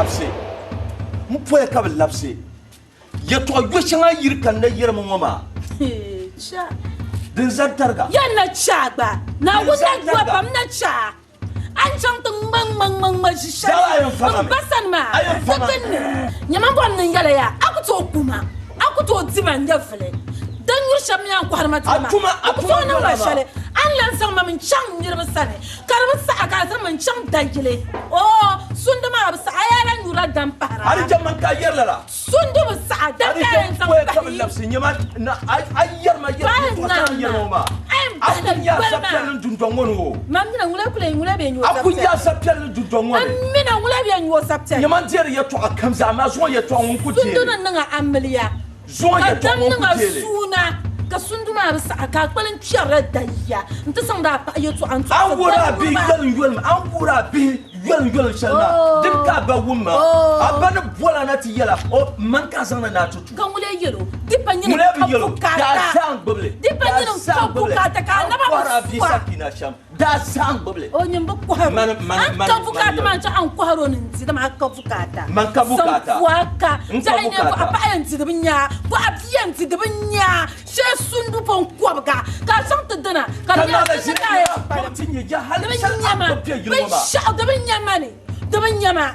lapse mpoe ka lapse yeto yoshanga yirkan da yirma mama cha din zantarga yana chagba na wuta gwa bam na cha an chang tung mang shi basan ma takan nyama bom nan yala ya akuto kuma akuto diman da fele dan yur shamya kwarma tama akuto na ma shale an lan sang ma min chang yirba sane karba sa aka san man chang dangile oh sunduma sa ayala nura dan para ari jamman ka yerla sunduma sa dan kan sang ka lapse nyama na ayar ma yerma akunya sapel dundongono mamina ngule be nyo sapel akunya sapel dundongono mina ngule be nyo sapel nyama der yeto akamza ma zo yeto on kuti sunduna nga amliya zo yeto on kuti suna ka sunduma bisa aka kwalin ciyar dayya nta san da pa yeto an to angura bi yol angura bi yol shalma din ka ba wumma abana bola na ti yela o man ka san na tutu kan wule yelo dipanya na ka da sang bable dipanya na ka ka na ba fara bi sakina sham da sang bable o nyamba ko ha man ka bukata man ta an ko haro nin ti da man ka bukata man ka bukata waka ta ne ko apayan ti da binya ko abiyan ti da binya she sundu pon ko baka ka san ta dana ka ya ta ya ko tinye ja hal sha da binya mani da binya ma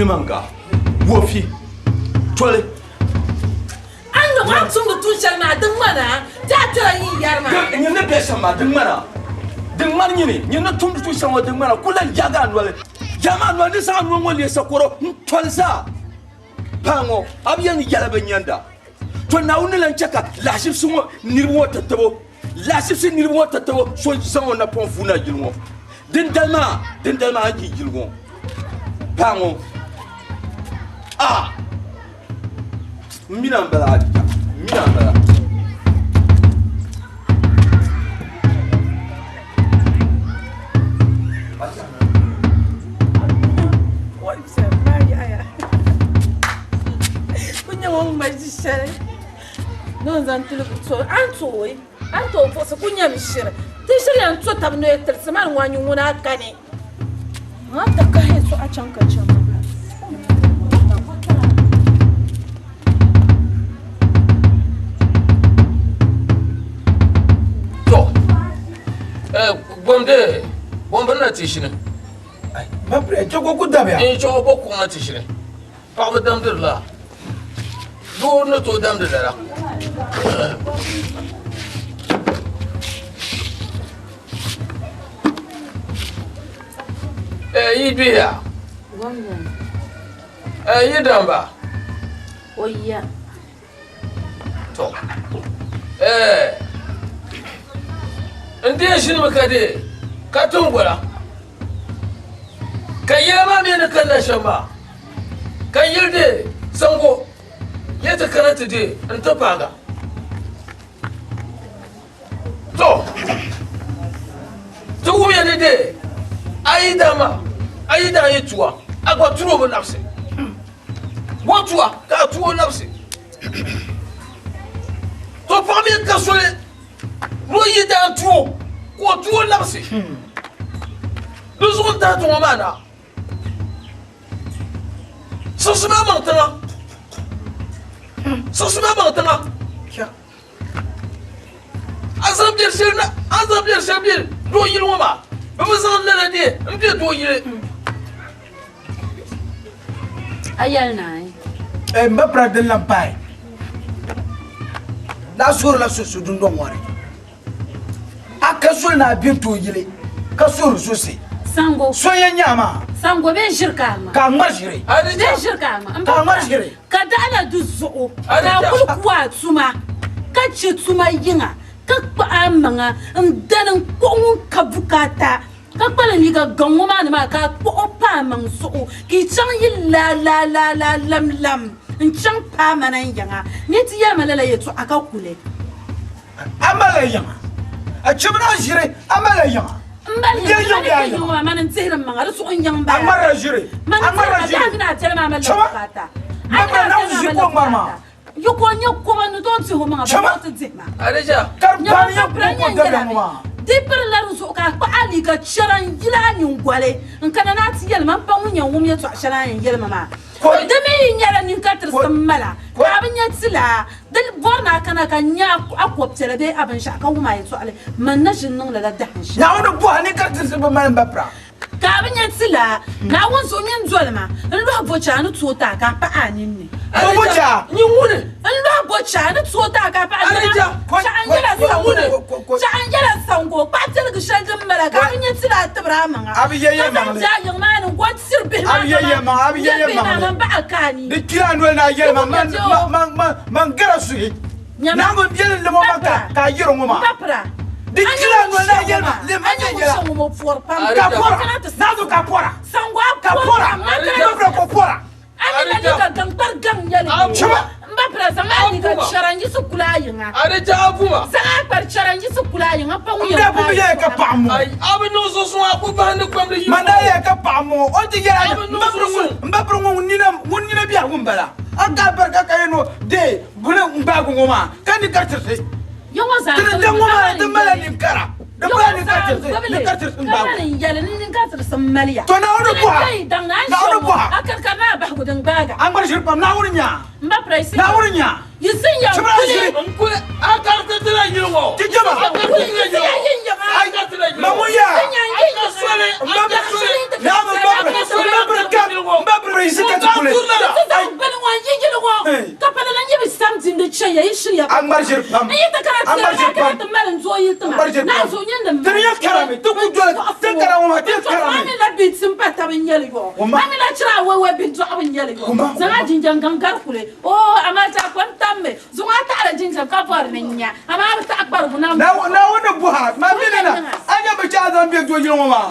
Manga wofi tole ando ma tum do tushal na dum mana ta tara yi yar ma ni ne be sama dum mana ni na tum do tushal wa dum mana kulan jaga anwale jama anwale sa anwo ngole sakoro tolsa pango abiyan ni yala banyanda to na unilan cheka lashif sumo nirwo tatabo lashif sin nirwo tatabo so sanwo na pon funa jilwo din dalma anji jilwo pango mina mbala adika mina mbala what's up Maria kunya wong majishare non zantul so anto fosa kunya mishira tishiri anto tabno yetelseman wanyu nguna kane ngata kahe so achanka chama bombe na tishine ay ma pre chogo kudabe e chogo bokku na tishine pa ba damdirla do na to damdirla yibiya yidamba oya to ndiye shine makade ka tungura ka yama me na kalla shamba ka yirde sango ya ta karanta de an ta faga to wuya ne de aida yi tuwa agwa turo bu nafsi tuwa ka tuwo nafsi to fami ka sole ro yi da tuwo ko tuwo nafsi Nous ta ton mana. Ça se met maintenant. Azam bien, do yiloma. Vous en l'année, un peu do yil. ayal nai mba pradel lampai la sur la susu dundon wari akasul na bintu yile kasur susi sango soya nyama sango be shirka ma ka marshire be shirka ma ka marshire ka dala du zo ka kul kwa tuma ka ci tuma yinga ka pa amanga ndanan ko ka bukata ka pala ni ga gongo ma ni ma ka ko pa mang so ki chang yi la lam in chang pa manan yanga ni ti ya malala yetu aka kule amala yanga a chibna shire amala yanga mbali man ntsira mangara so nyang ba amara shire amara shire na tela mama la kata amara na usiku mama yuko nyoko banu don si homa ba to zema Areja karbani ya ko dabe mama dipper la ruso ka ko ali ka charan yila nyun gwale nkana na ti yel man pa munya wum ya to charan yel mama da me nyala nin ka tir sammala ka ban ya tsila dal borna kana ka nya akwoptela be aban sha ka wuma ya to ale man na shin nan la da sha na wani buha ne ka tir sabba man bapra ka ban ya tsila na won so nyen zolma ndo bocha no to ta ka pa anin ni ko buja ni wune ndo bocha no to ta ka pa anin Areja cha angela sango pa tel ga shan mala ka ban ya tsila tabra manga abi yeye mangale ja yang man wat sir be abi yeye mangale ba akani ni kira no na yele man gara suyi na go biele le mo ka yiro ngoma papra di kira no na yele le man yele sango mo for pam ka pora na do ka pora sango ka pora na ko pora ani la ga gantar gang yale mbapra zamani ga charangi su kula yinga Areja abuma sanga par charangi su kula yinga pa wuya nda bu ye ka pamo ay abino so so aku ba ne kwamle yi manda ye ka pamo o ti yara mbapro ngunina biya gumbala aka barka kayeno de bune mbagu ngoma kandi kartirse yawa za da ngoma da mala ni kara da mala ni kartirse mbagu yale ni kartirse maliya to na wani buha na wani buha akar kana ba gudun baga an bar shirpam na wurin ya mbapra isi na wurin ya yisin ya kuli ko akarta tira yiro ti jama mamuya mbapra isi ka tukule kapana na nyibi samtin da chaya ishi ya an bar shirpam ni ta karata ta malan zo yi tuma na zo yin da tariya karame to ku jole te karama te karame mami la bit simpa ta bin yeli go mami la chira wewe bin zo abin yeli go zama jinjan gangar kule o amata kwantamme zuma ta ara jinjan ka far nanya ama ta akbar bunam na wani buha ma menena anya ba cha zan be dojin mama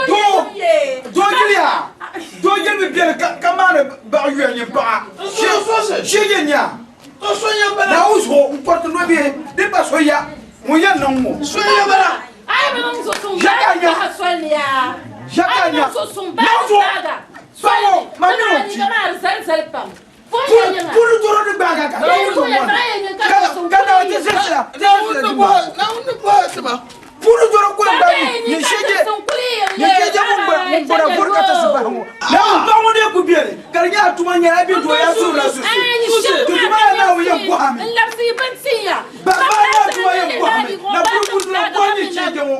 dojiliya dojil bi biya kamana ba yuya ba shege nya to sonya bala na uso porto no bi de ba soya mo ya non mo sonya bala ai ba mun so sun Jakanya. ba soya Jakanya. so sun ba Na so. daga Songo, mami no ni chi. kana sal pam Puru doro de baga ka kada wa tisela na wunde bo sama puru doro ko ba ni shege ni shege mo bora burka ta subahu na ba mo de ku biere garnya atuma nya bi do ya su la su tu ma na wo ye ko ami la si bansiya ba na tu ye ko ami na puru doro ko ni shege mo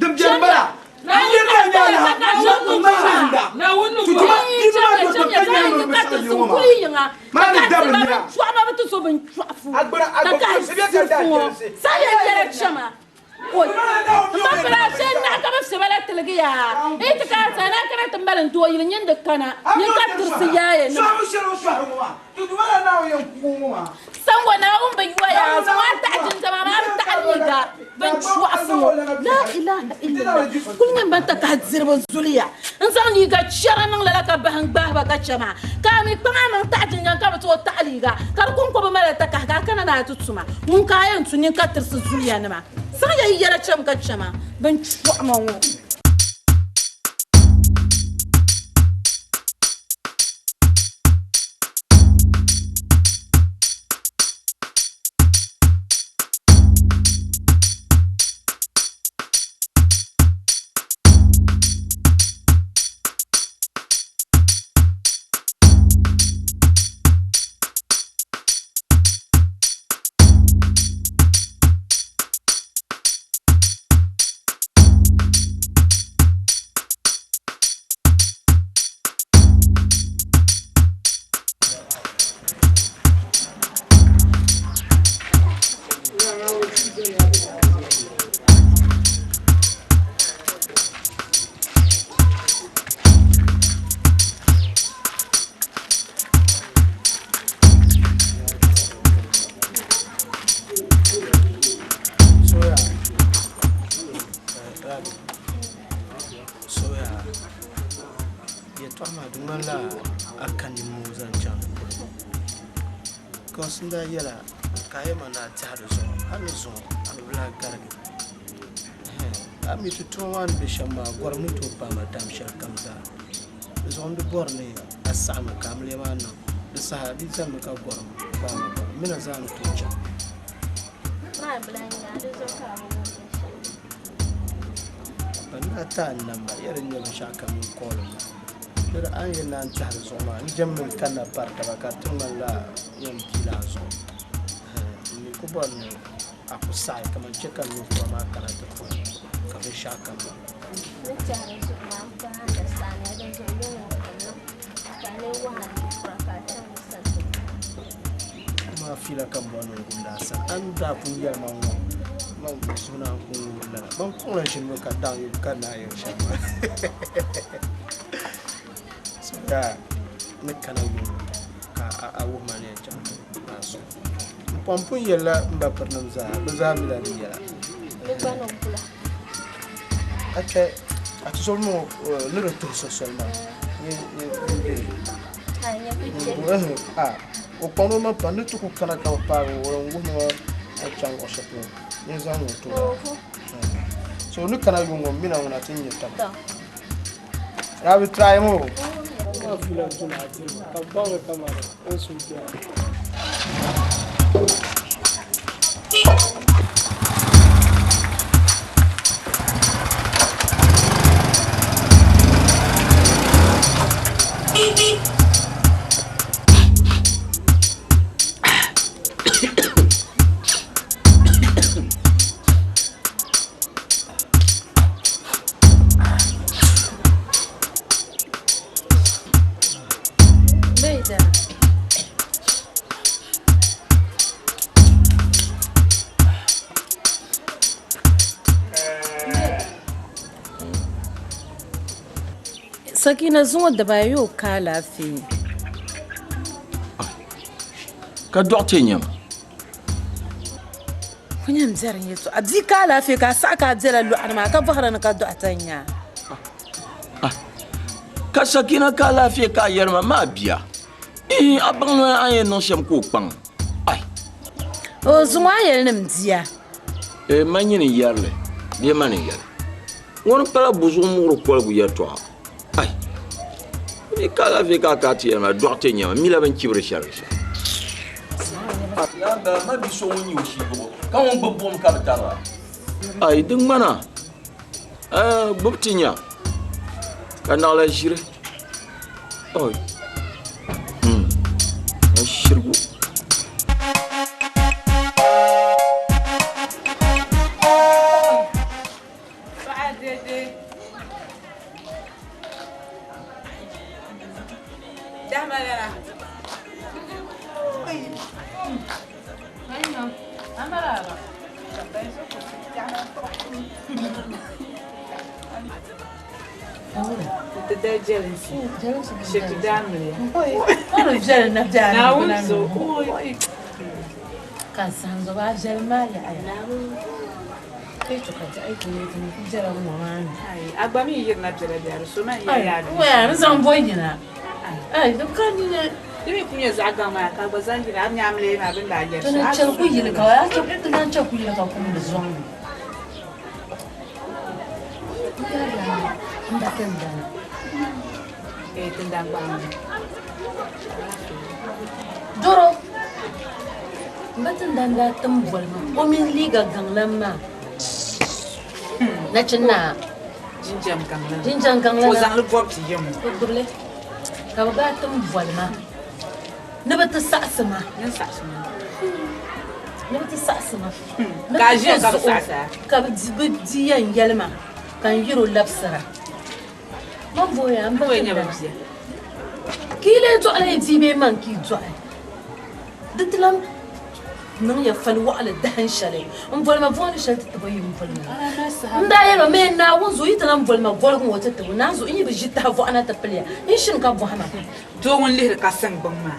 dum jembara na ye na nya na ma handa na wunde tu bo ma ni ma do ko nya no be sa yo ma Mani dabe mira. Chama ba tu so ben chafu. Agbara agbara se bien da jelse. Sa ye yere chama. Oi. Mbapra se na ka ba se bala telgiya. E ta ka sa na ka ta mbalan to yin nyen da kana. Ni ka tursi yaye So na. mu shiro so haruwa. Tu wala na wo ye kuma. Sango na un ba yuwa ya so ta jin ta ma ta aliga. Ben chafu. La ilaha illallah. Kun nyen ban ta ka zirba zuliya. In san ni ga chara nan la ka ba hang ba ka chama. Ka mi pa ma ta jin ka ba to ta aliga. Kar kun ko ba mala ta ka kana na tutsuma. Mun kayan tunin ka tursi zuliya ne ma. Sai ya yi yara cham ka chama. Ben chafu ma wo. soya ya to ma dumala akan mu zan can ko sun da yala kai mana ta da so an zo an bla garga ami tutuwan da shamma gwarmuto ba ma tamshar kamza zon da borne asama kamle ma no da sahabi zan ka gwarmu ba ma mina zan tuca ma blanga da zo ka banda ta namba yarin ne shaka min kolon da an yi nan ta zo ma ni jammin kana barka ba ka tun la yan kila zo ni ko borne aku sai kaman cekan ni ko ma kana ta ko ka bi shaka ma ni tare su ma ba da sani da zo yin wannan kane wahala ka ta musallu ma fila kan bono gunda sa an da kun yar man suna kun la man kun shin ka dan yu kana yin shama so da ne kana yu ka a wo mane jam maso pompun yalla mba pernam za ba mi la yalla ni bano kula ate atu solmo le retour seulement ni hanya piche o kono ma pande to ko kana ka pa o ngumo a chango shapo ni za mo to so ni kana yungo mina ngona tinye ta ya bi try mo ma fila tuna ti ka ba o kamara o suja Sakina zuwa da ba yau ka lafi. Ka dokte nyam. Kunyam zarin yeso. Adi ka lafi ka saka jira lu arma ka fahara na ka doktanya. Ka Sakina ka lafi ka yarma ma biya. Abang aye non shem ko pang. Ai. O zuwa nim dia. Manyini yarle. Dia mani yar. Won pala buzu muru ko bu yato. Ai. Ni ka lafi ka ti yarma dokte nyam mi la ban kibre sharri. Ya ba ma bi so woni o shi go. Ka won bobom ka betara. Ai ding mana. Bobtinya. Kana la jire. Oi. Shirgu. Kansanzo ba jelma ya ai. Kai to kaje aiki ne tun jira mu mama. Ai agbami yirna jira da so na iya ya. Wa zan boyina. Ai dukkan ne dimi kunye zaga ma ka bazan jira an yamle na bin da ya. to na cel ku yil ka ya to ku na cel ku yil ka ku da zon. Nda kan da. Tendang bang. Doro. Batun dan da tambol ma. O min liga ganglan ma. Na cinna. Jinjam ganglan. Jinjam ganglan. Ko zan lu bop ti yum. Ko burle. Ka ba tambol ma. Na bata sa'sama. Nan sa'sama. Na bata sa'sama. Ka je ka sa'sa. Ka bi diyan yalma. Kan yiro lapsara. Man boya an Boy ne ba biya. Kile to ala jibe man ki to ai. Ditlam nan ya falwa ala dahan shale. On bol ma bon shale ta bayi mun falma. Nda ya me na won zo yita nan bol ma gol ko wata ta na zo in yi bi jitta vo ana ta falya. In shin ka bo hana. To won lihir ka san ban ma.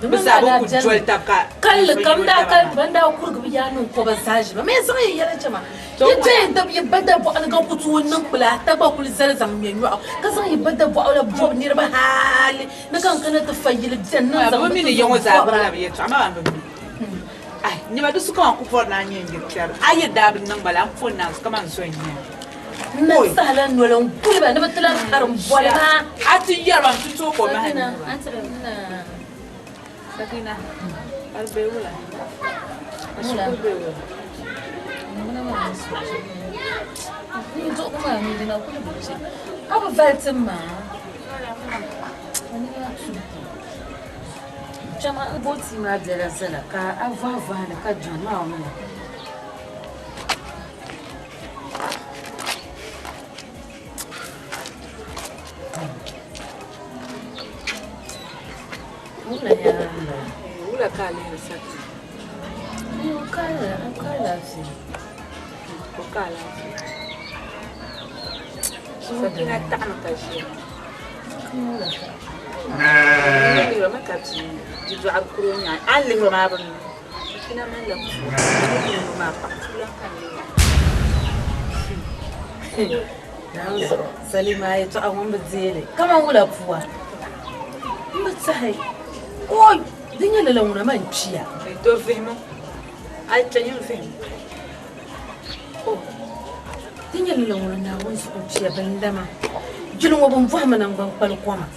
بس أبوك جول تبقى كل كم دا كل بندا وكرك بيانو كوباساج ما يسوي يلا جماعة يجي دب يبدا بو أنا قاعد كتوه نقبله تبا كل زر زمن ينوع كذا يبدا بو ولا بو نيربا حالي نكان كنا تفيل الجنة زمن مين يوم زابلا بيتش ما عم أي نما دوسك ما كفر ناني ينجر أي داب نقبله كفر ناس كمان سويني نسهلا ولا كل بنا بتلا كرم ولا أتي يرام تشوفه ما أنت سكينة البيولا ولا أبو فاتمة جماعة بوتي ما درسنا كأفا كجماعة ولا كالي رسالة وكالة سكينة تعمل كاشي ما كاتي جدوا على الكورونا علم ما بن سكينة ما لهم ما بقتلا كان سليمة يتعاون بتزيلي كمان ولا بفوا ما تسهي اوي دنيا لونا ما يمشيها تو فهموا اي تنيو فهم دنيا لونا ناوي يمشيها بندما جلو وبن فهمنا نبن بالقوما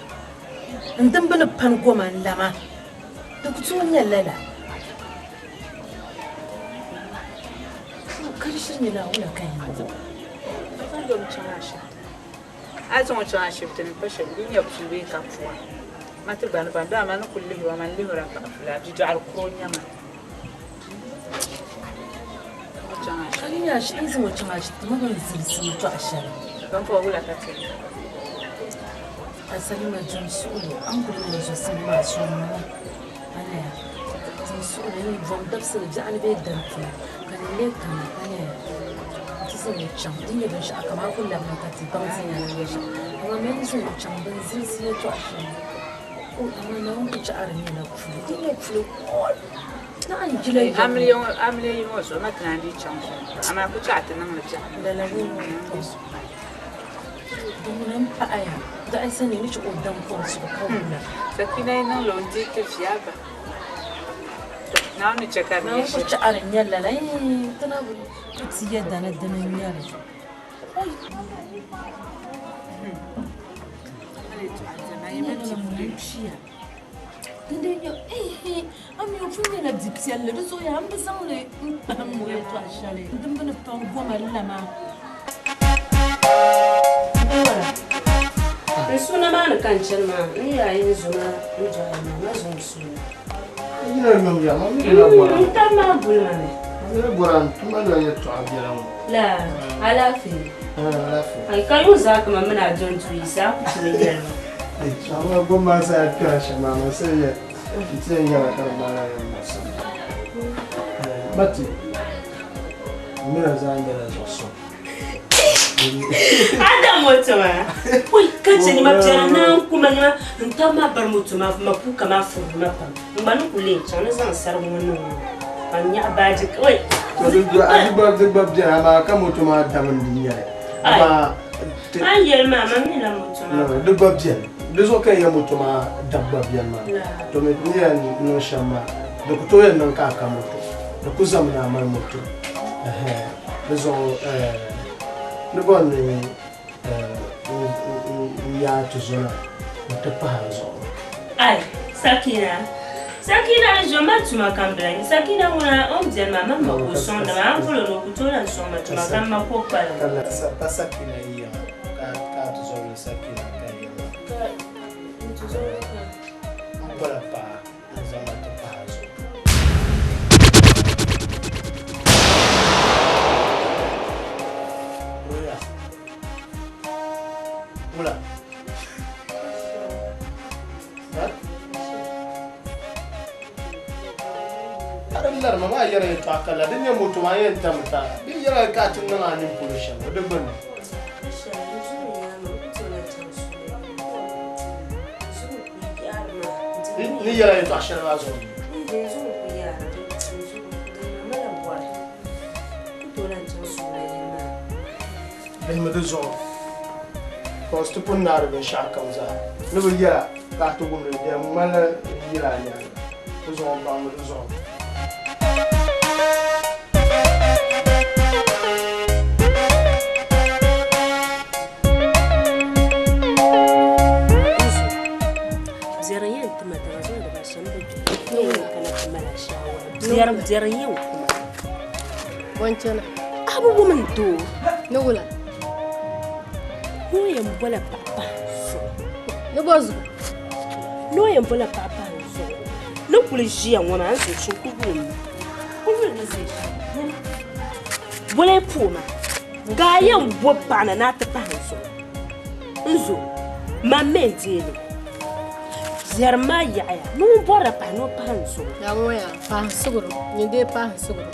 ندم بن بن قوما ندما دكتور يلا لا كرشني لا ولا كاين يوم تشاشة أزوم تشاشة بتنبشر الدنيا بتشوي كفوا ما تبان باندا ما نقول له وما له رافع لا جدوا على الكورونا ما خليني أشيء زي ما تشاشة ما بنزل تشاشة كم فوق ولا كتير أسلم جنسولي أمبر من جسم ما شلنا أنا جنسولي أنا بفهم دبس الجانب يدرتي كان ليه كان أنا تسمع الشام دنيا بنش أكمل كل ما كتير بنزين على الوجه أما ما ينزل الشام بنزين سيرته عشان أما نوم بتشعرني لا كفلو دنيا كفلو نعم جلي عملي يوم وصل ما كان عندي شام أما كنت أعتنى من الجامعة لا لا دمنا بقايا ده إنسان ينيش قدام فرص بكونا سكينة إنه لو نجيك في عبا نعم نتشكر نعم بتشعرني لا لا تناول تسيدا ندنا يالا Ndenya ami ofuni la dipsia le so ya ambasang le amu ya to ashale ndimbe to ngoma lama Suna ma na kan can ma ni yayin zuna mujana na zun suna ina nan ya ma ni na bora ta ma bulma ne ni bora tuma da ya to abira mu la alafi alafi ai kayo za ka ma muna jon tuisa ku tire yana ai sama goma sa ta shama ma sai ya kitse ya ka mara ya musa mati mira za ngara so Ada motoma. Oi, kache ni mapjana na kuma ni ntama bar motoma mapuka mafu mapa. Mbanu kule chana zan sar mu no. Anya baji oi. Adi ba bjana ma ka motoma daman dinya. Ba an yelma mami la motoma. De ba bjana. De so kan ya motoma dabba bjana. To me ni ya no shama. De ko to yan nan ka ka moto. De ku zamna ma moto. De so ne bon ya tuzona mtapazo Ai, Sakina joma tuma kambla. Sakina una omdia mama makusonda mamvulo lokutola nsoma tuma kama kokala. kala Sakina hiyo ka tuzona Sakina ka mbona pa nzama tupazo Mula. Adamlar mama yara to akala din ya mutu ma yan tamta din yara ka tun nan anin pollution wadda ban din ni yɛla yɛltɔɣa shɛli maa zuɣu bihimi di zuɣu cause ti pun naari binshɛɣu kam zaa ni bi yɛla ka ti wumdi di ŋmanila yila a nyaaŋa di zuɣu baŋmi di zuɣu Wanchana. Abu woman do. No wula. No yam bola papa. No bozu. No yam bola papa. No kuliji and woman so chuku boom. Bola puma. Gaya wopana not the panso. Nzo. Mamenti. Zerma yaya. No bora pano panso. Namoya. Pa suguru. Nide pa suguru.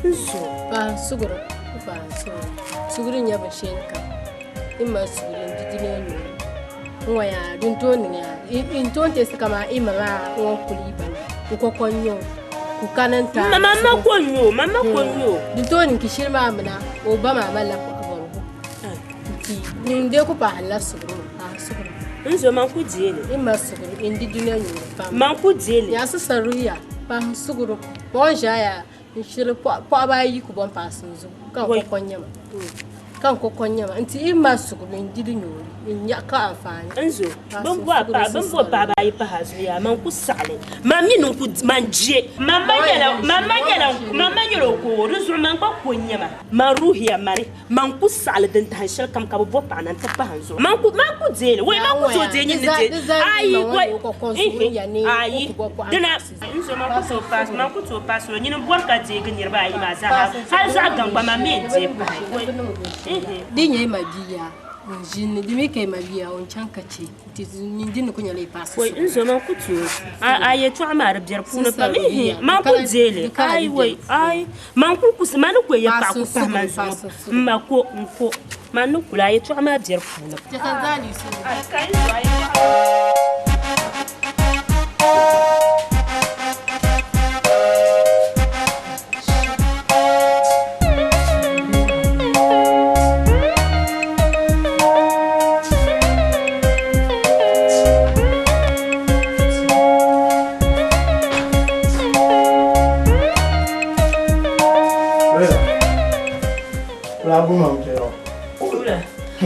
Nzo. Pa suguru. Pa suguru. Suguru nyaba shenka. Ima suguru ndidine nyo. Nwaya duntonia. Intonte kama ima ba kuliba. Ukokonyo. Kukananta. Mama konyo. Duntoni kishirma amna. Obama amala ko abongo. Ninde ko pa hala suguru. Suguru. Nzo manku diele. Ima suguru indidine nyo. Manku diele. Ya saruya. Pa suguru. Bonja ya. Nshire po abayi ku bon pasunzu. Kan kokonyama. Nti ima suguru indidi nyo. Inya ka afani. Nzo. Bambo baba yi pa hazuya manku sale. Mami nunku manje. Mama nyela ko ruzu manku konyama. Maruhi ya mari. Manku sale den tanshel kam ka bo pa nan ta pa hanzo. Manku dele. We manku so de nyi de. Ayi we. Ayi. Dina nzo manku so pas nyi no borka de gnir ba yi ma za ha. Ha za gamba mami de pa. Dinye magia. Jini dimike mabia on chankachi tizindini kunya le passe we nzo manku tu aye to amara biar puna pa me manku dele ai we ai manku kusmanu ko ye pa ku pa manzo mako nko manu kula ye to amara biar puna takazali su kai zo ai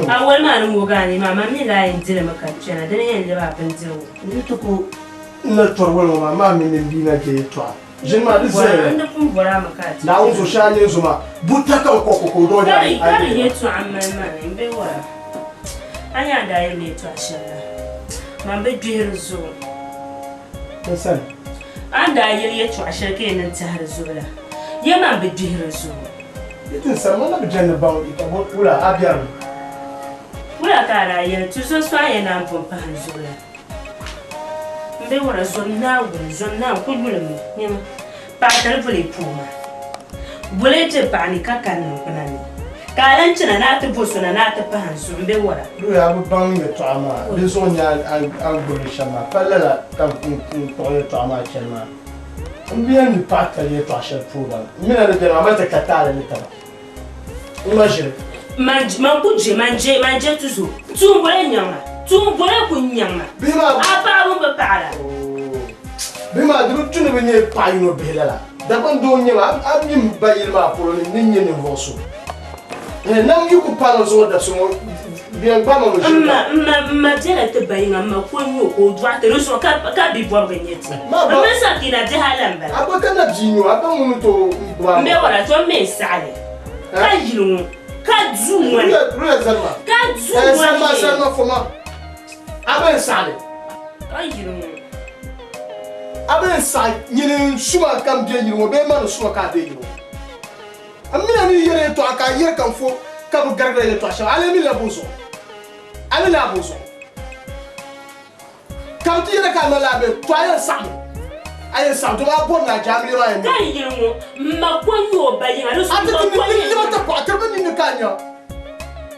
awal ma no gani mama mi la indile makachana dene yende ba benziro ni tuku na torwalo mama mi mbina ke to jinma dizere anda kumbora makati na unzo shanye zuma butaka ko do da ai yetu amma mbe wara anya da ye metu ashara mambe dwirzo san anda ye yetu ashara ke nan ta har zubla ye mambe dwirzo itin samana bijanna bawo ita wala abiyan wala kara ye tuzo swaye na mpompa hanzula mbe wala zonna kululum nyama pa talfule puma bulete pani kakan kunani kalan cina na ta bosuna na ta pahansu mbe wala do ya bu bang ye to ama de so nya an gole shama pallala kan to ye to ama chelma mbiyan ni pata ye to ashar puma mina de mama ta katala ni taba imagine manje tuzo tumbole nyama tumbole kunyama bima apa bomba para bima du tunu benye payino belala da ban do nyama abim bayilma polo ni nyenye ni voso nam yuko palo zo da so bien ba mo ma jela te bayinga ma konyo ko droite reso ka bi bo benyeti ma sa kina de halamba abaka na jinyo abamu to mbe wala to me sale ka yilu ka zumwa ka zumwa salma foma aben sale ka yilu aben sa nyine suma kam je yilu be ma suma ka de yilu amina ni yere to aka yere kan fo ka bu garga ye to asha ale mi la bozo kam ti yere ka na la be to ayen sam ayen sam to ba bon na jamri ma en ka yilu ma konyo bayinga reso ko ni ma ta ko ta ni ni kanya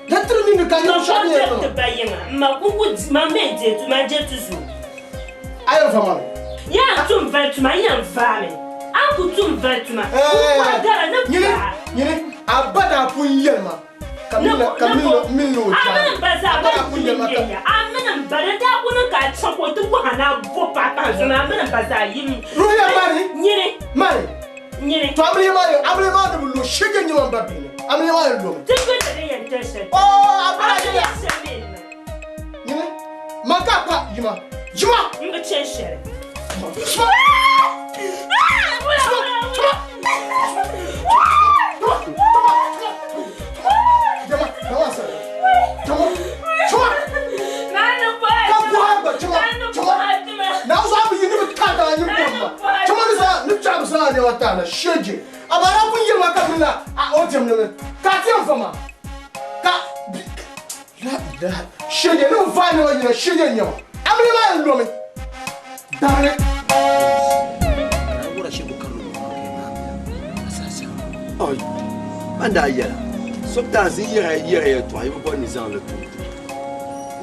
lettre ni ni kanya shani te bayinga ma kungu ma mende tu ma je tuzu Ayo fama. Ya tum vetuma yan vame. Aku tum vetuma. Ku dara na ba. Nyini abada pun yelma. Kamilo milo. Amena baza ba pun yelma. Amena barata kun ka chako tu ko hana vo papa zona amena baza yim. Ruya mari. Nyini. Mari. Nyini. To amle mari bulo shege nyuma babini. Amle mari lo. Tingo de yan tese. Oh, abada. Nyini. Makapa juma. Juma. Mbe cheshere. Juma. Shege abara kun yelma kamina a otem ne ka tiam fama ka la shege no va no yina shege nyawa amle ma ndo me dare wura shege kallo asasa oi anda yela sokta zin yere to ayi bo ni zan le to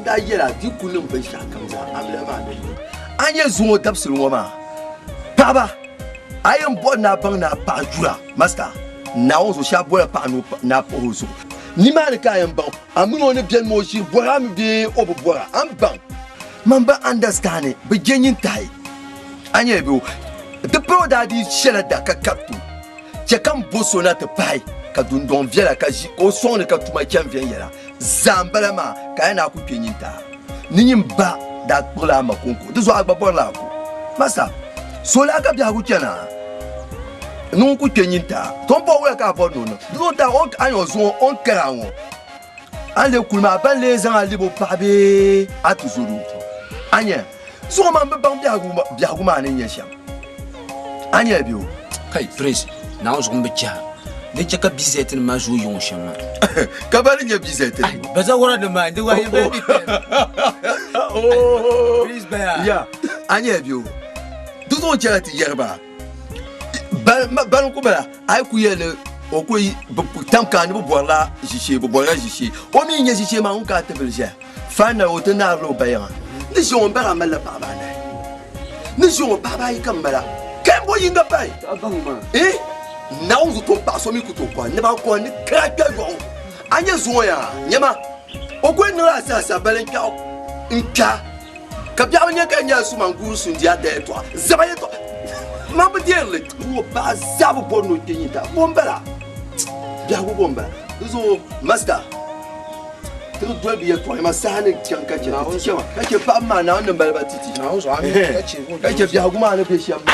nda yela di kulum ban sha kamza amle ma ne anya zuwo dabsul woma baba ayem bo na bang na pa jura master na onzo sha bo pa no na pozo ni ma ne ka ayem bang amuno ne bien mo shi bora mi be obobora am bang mamba understand be genyin tai anya be de pro da di shela da ka kaptu che kam boso na te pai ka dundon viela ka ji o son ne ka tuma kyan vien yela zambala ma ka na ku penyin ta ni nyimba da kula makonko de zo agba bola ko master sola ka bia ku kena non ku kenyinta ton po we ka bo no do ta on ayo zo on kra won ale kulma ban le zan ali bo pabe atuzuru anya so man be ban bia ku ma ne nyesham anya biu kai prince na on zo mbecha de chaka bizete ma zo yon shama ka bari nya bizete baza wora de ma de wa ye baby oh please ba ya anya biu do charity yerba ban ko bala ay ku yele o ko tam kan bo bola jiche bo bola jiche o mi nya jiche ma on ka tebelja fana o tena lo bayan ni si on bara mala baba na ni si on baba yi kambala kembo yinga pai abangma na on zo to pa so mi ku to kwa ne ba ko ni krakya go anya zo ya nyama o ko ni ra sa balen ka nka ka bia onye ka nya su manguru su ndia de to zabaye to mambo diele wo ba zabu porno kenyita bombara bia wo bombara zo master to do bi to ma sane tianka je tiwa ka ke pa ma na on mbala batiti na zo ami ka che ka ke bia guma na be shi amma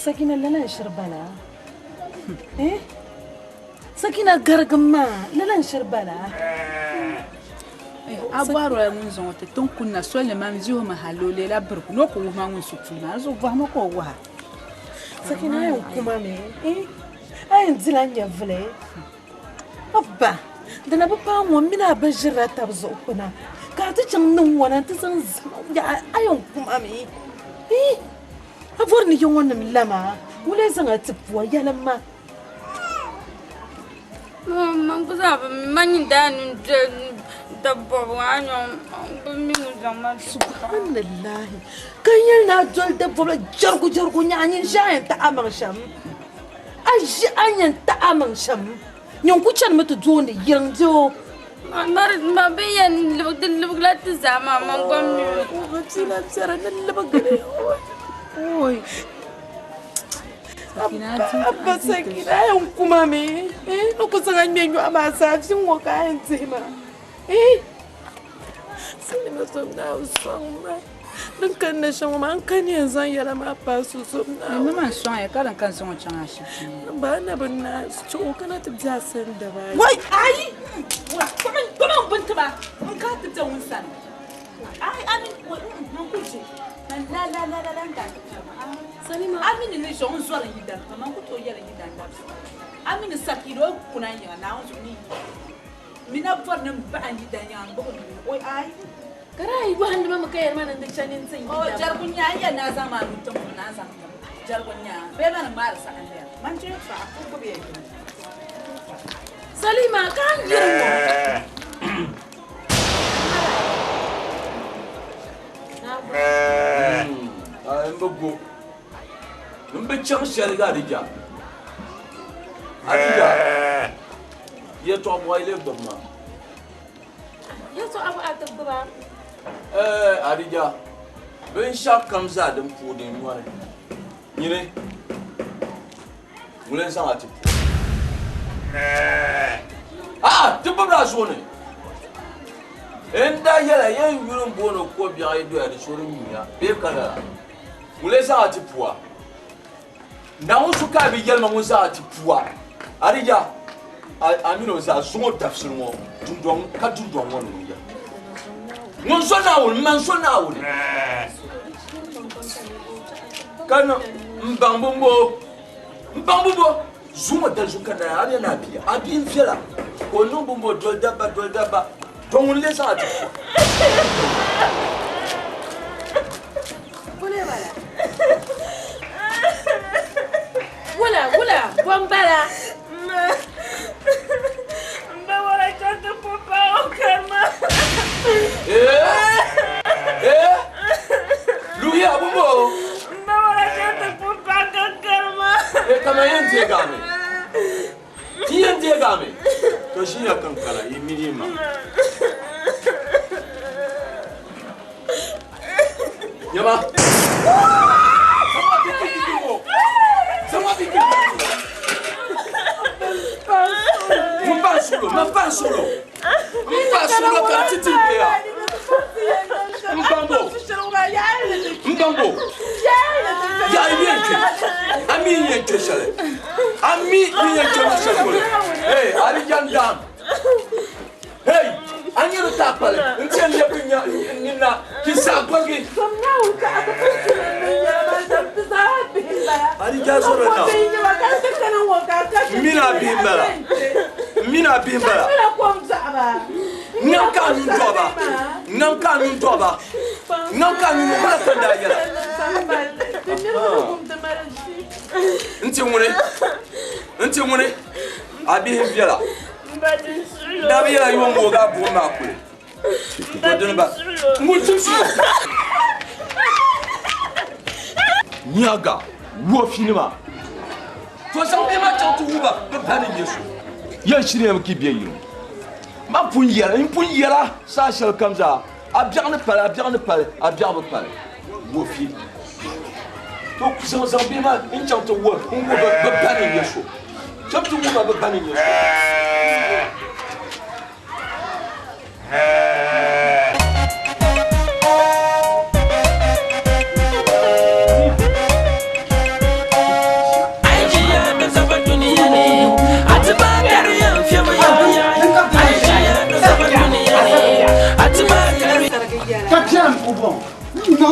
سكينة لا نشربنا إيه سكينة قرقمة لا نشربنا abaro ya munzo wote ton kunna sole mamziho mahalole la burku no ko ma mun sukuna zo ba ma ko wa سكينة يا كمامي إيه أين زلانيا فلي أبا دنا بابا منا بجرة تبزوكنا كاتي تشمنون وانا تسنز يا أيون كمامي إيه أفورني يوم من لما ولا زنا تبوا يا لما ما كذا ما ندان دبوا أنا بميزان سبحان الله كان يلنا جل دبوا جرقو يعني جاين تعامل شم أجي أين تعامل شم يوم كشان متجون يرنجو ما بين اللي بقلت الزعمة ما قمني وبتسيلا بسرعة اللي بقري اوي أبا سكينة يوم كمامي نكو سنغان بينو أما سافسي موكا ينزيما سلمة سمنا وصوما نكن نشوما ما نكن ينزان يلا ما باسو سمنا ما شوية كلا كان سمو تشانشي بانا بالناس شو كانت بجاسن دبي واي أي كمان بنت ما كانت تجون سنة أي أنا ما كل شيء لا نكان Salima amini ni shon so la yidan ma ko to yela yidan da amini sakiro kuna yin na on ni mina farnin ba an yidan yan ba ko oi ai karai ba handa mama kai man da chanin sai oh jargunya ya na zama mutum na zama jargunya be man mar sa an ya man ce fa ko be Salima kan girmo mbogo mbe chang shelga adija ye to boy le doma yaso abu atagba adija ben shak kamza dum pudin wani nyine mulen sang ati tibra zone enda yela yen yurun bono ko biya ido ya shuru miya be kala mulen sang ati puwa na unsu ka bi yelma musa ati puwa adija amino za zungo tafsirmo tundong ka tundong wonu ya non so na wul man so na wul kana mbambumbo zuma da zuka na ari na biya abin fela ko numbumbo dol daba don le sa ati wala bombala wala chanta papa o karma Luya bumbo wala chanta papa karma kama yente game to shi ya kankara imirima yama Mpa solo ka titimpea Mbambo ya yente ami yente shale hey ali jandam hey anyero tapale ntende kunya nina kisakwangi ali jazoro na mina bimbala nanka nun toba bala kanda yala nti mune abi himbiala dabi yala yongo ga bo makule ba mutusu nyaga wo finima to san be ma tantu uba be bani yesu ya shirye mki biye yiro ma pun yara sa shal kamza abiarne pale wo fi to kusan san be ma in tantu wo ngo be bani yesu tantu uba be bani yesu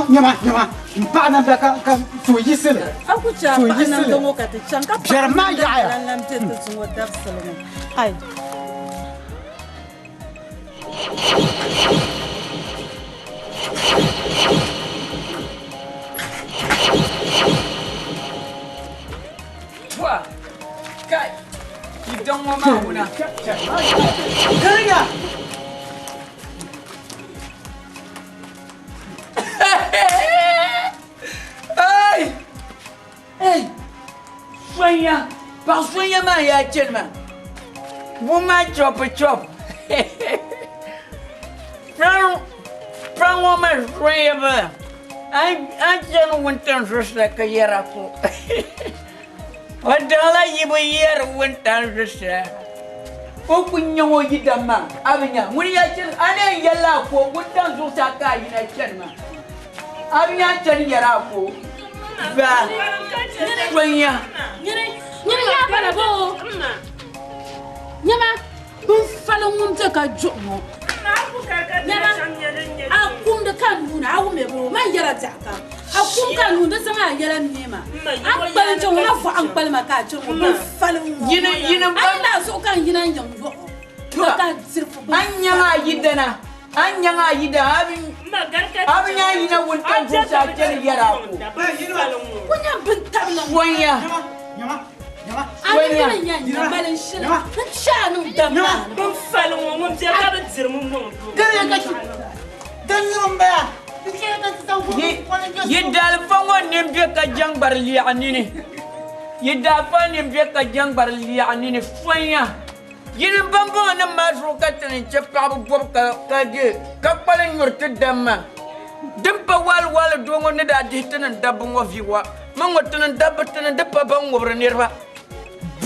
Nyama, mpana baka ka tuyisile. Aku cakap nak tunggu kata cangkap. Jerman ya. Dalam tentu semua terseleng. Hai. Wah, kai. Hidung mama una. Kerja. Sonia, par sonia ma ya tellement. Vous m'a chop. Prango ma reba. I just went down just like a year ago. What dollar you were here went down just Open your yidama, Avina. When you are yellow for what down to Saka in a channel. Avina Chaniyarapo. When you Nyama, follow him to a joke. I'll come the cannon, I'll never my yellow jacka. I'll come cannon, the summer yellow Nima. I'm going to love for Uncle Macacho. Follow you know, I'm so kind you young. Anyama Yidana, Anyama Yida having Avina will come to Yarapo. When you've been telling when you. I'm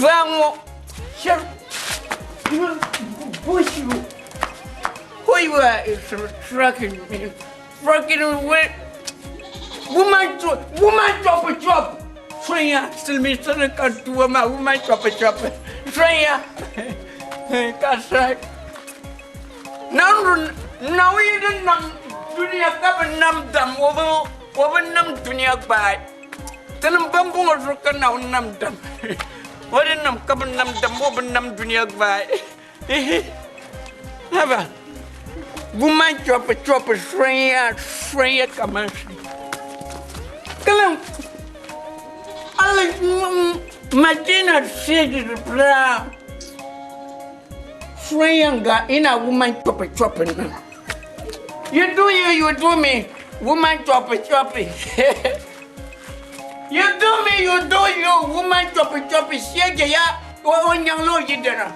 Bango, shall push you. Who you are is tracking me. Fracking away. Woman chop a chop. Freya, still me son to a woman chop a chop. Freya, that's right. Now we didn't num dunia cup and num dum over num dunia by. Tell them bamboo or rock now num dum. What in them coming them the moving them dunia by? Never. Woman chop a Freya commercial. Come on. I like Martina said it brown. Freya got in a woman chopping. You do me. Woman chopping. You do me, you do you, woman choppy, shake ya, or young lord you dinner.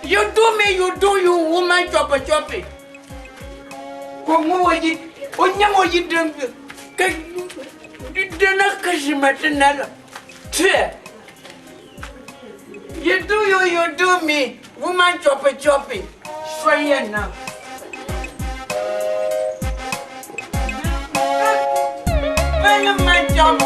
You do me, you do you, woman choppy. What more you, what young you drink? Dinner Kashimatanella. You do me, woman choppy. Straight now. My job.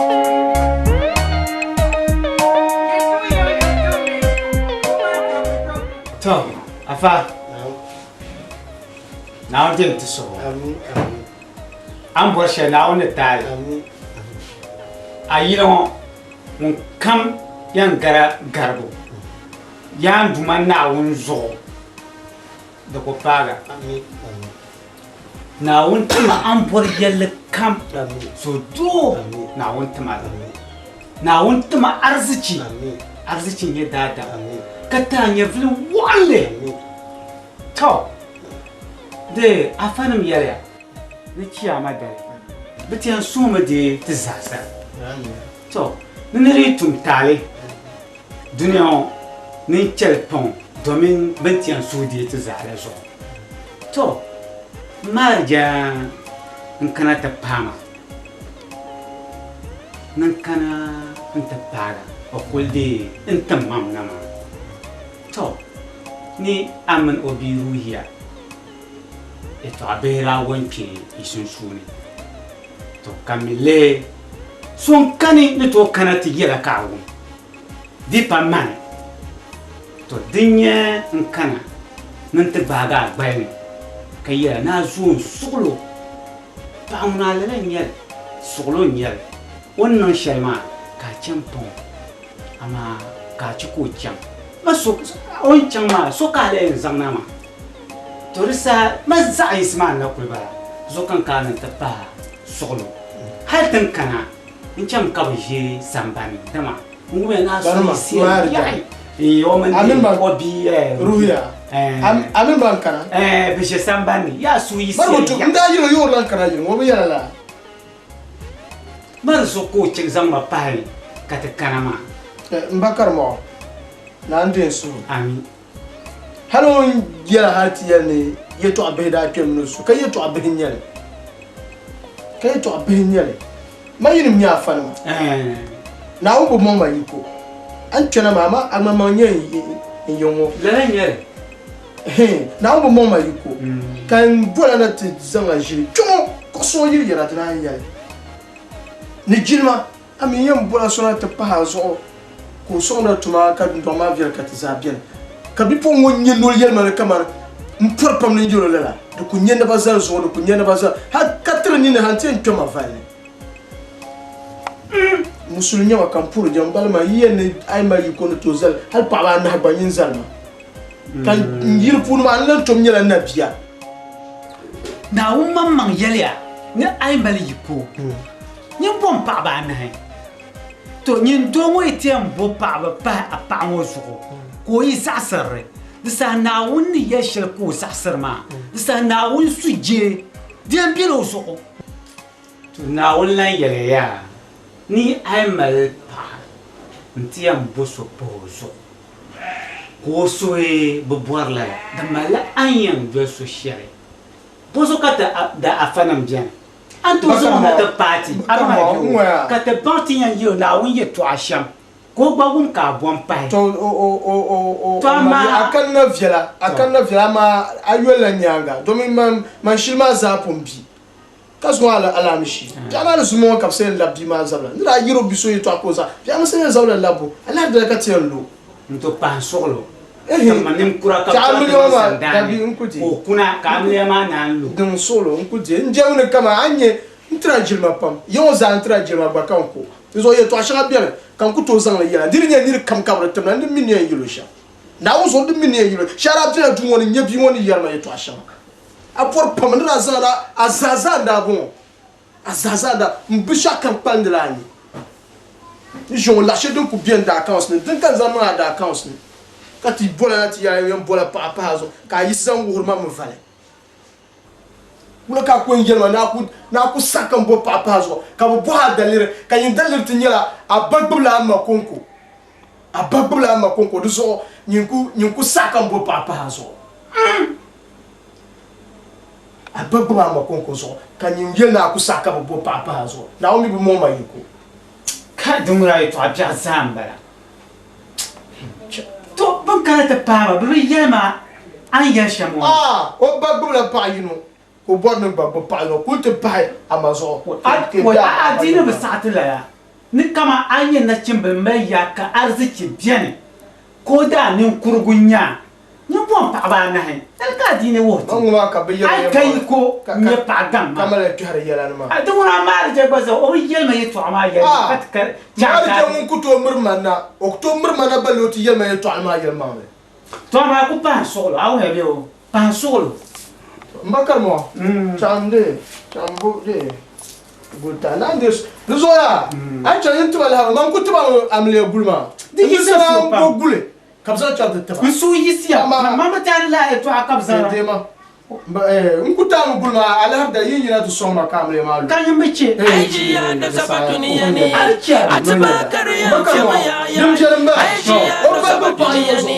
Tom, Afa. Now didn't so. I'm watching now on the tile. I don't come young garbo. Young woman now on zo. The Copaga. Now, one time I'm for yellow camp. So, do now one time. Now, one time Arzichi, your data. Catania flew one day. Talk. There, I found him here. The chia, my dad. But you assume a disaster. So, Neritum Tali. Do you know, Nature Pong, Domin Bentian Sudi to Zarazo. So, Marja nkana tapama nkana ntapaga okuldi ntamam nama to ni aman obiru hiya eto abera wonke isunsuni to kamile son kani ne to kana tigira kawo dipa man to dinya nkana ntabaga bayin kaya na zuwa solo ba una lele nyel solo nyel wannan sharma ka champon ama ka chiko cham ma so on chama so ka le zamna ma to risa ma za isma na kulba zo kan kana ta ba solo har tan kana in cham ka je sambani dama mu be na so si yo man obi ruya amin bankana bishe sambani ya suisi baruto nda yiro yo lankana yiro mo yala la man so ko ci zamba pai kata kanama mbakar mo na ndin su ami هلو يا هاتي يعني يتوع بهدا كم نسو كي يتوع بهنيال كي يتوع بهنيال ما ينم يا فنما ناو بماما يكو أنت أنا ماما أما ما يومو لا نيال ناو بماما يكو كان بولا نتزمع جري كم كسو يري يراتنا يال نجيلما أمي يوم بولا سونا تبها زو كوسونا تما كاد دوما فيل كاتزابين كبيبو وني نول يلما كمان مبربم نجيلو لا دو كنيه نبازال زو دو كنيه نبازال ها كاتر ني نهانتين كما فالي musulnya wa kampuru jambal ma yene ay ma yikono tozal hal pala na banyin zalma kan ngir pun ma lan tom nyala nabiya na umman man yalya ni ay mal yiko ni bom pa ba na hay to nyin do mo etiam bo pa ba pa wo so ko yi sasare disa na wonni yashir ko sasar ma disa na won suje diam bilo so to na won lan yalya ni ay mal pa ntiam boso pozo ko so e boboar la da mala ayan do so shere boso kata da afanam bien anto zo na ta party ama kata party yan yo na won ye to asham ko gbagum ka bon pai to o akan na viela ma ayola nyanga do mi man shilma za pombi kaswa ala mishi jana le sumo kapsel la bima zabla ndira yiro biso yeto akoza jana se zabla labo ala de ka tielo nto pan solo manim kura ka o kuna kamle ma nan lu dum solo nkuje njewne kama anye ntrajil mapam yo za ntrajil mabakanko zo yeto ashaka bien kan ku to zan ya dirnya nir kam kabra tamna ndim minye yilo sha na wo zo ndim minye yilo shara tena du woni nyebi woni yarma yeto ashaka apor pamandra zara azazanda bon azazanda mbisha kan pandlani je lâché donc bien d'accounts ne donc kan zama d'accounts ne kati bola nati ya yam bola papa hazo ka yisan wurma mu vale wala ka ko ngelma na ku sakam bo papa hazo ka bo ha dalire ka yin dalir tinyala abagbula ma konko duso nyinku sakam bo papa hazo ababa ma konko so kan yin na ku sakam bo papa hazo na omi bu mo ma yiko ka dumra ito abja zambara to ban kana ta pama bi yema an yasha mo o bagbula pa yino ko borno babba pa no ko te pa amazo a dina ba satila ya ni kama anya na cimbe mai ya ka arziki biyan ko da nin kurgunya ni bon pa ba na hin ka dina wo an ma ka bayyana ai kai ko ne pa gam kamala tu har yala ma a dun na mar je bazo o yelma yitu ama yelma katkar ja ja mun ku to murmana o to murmana baloti yelma yitu ama yelma to ma ku pan solo awu hebe o pan solo mbakar mo chamde chambo de guta nandes zoya a cha yintu bala man ku tuba amle bulma di yisala bo gule kabza cha de taba nsu yisiya mama ta la to akabza dema nkuta mu bulma ala habda yin yana to soma kamle malu kan yin bace aiji ya da saba duniya ne atba kariya fema ya dum jeramba aiji ya da saba duniya ne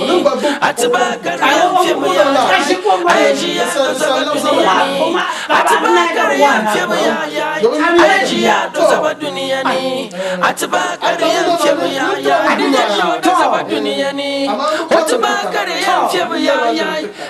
atba kariya fema ya aiji ya da saba duniya ne atba kariya fema ya aiji ya da saba duniya ne atba kariya fema ya arija shi da saba duniya ne atba kariya fema ya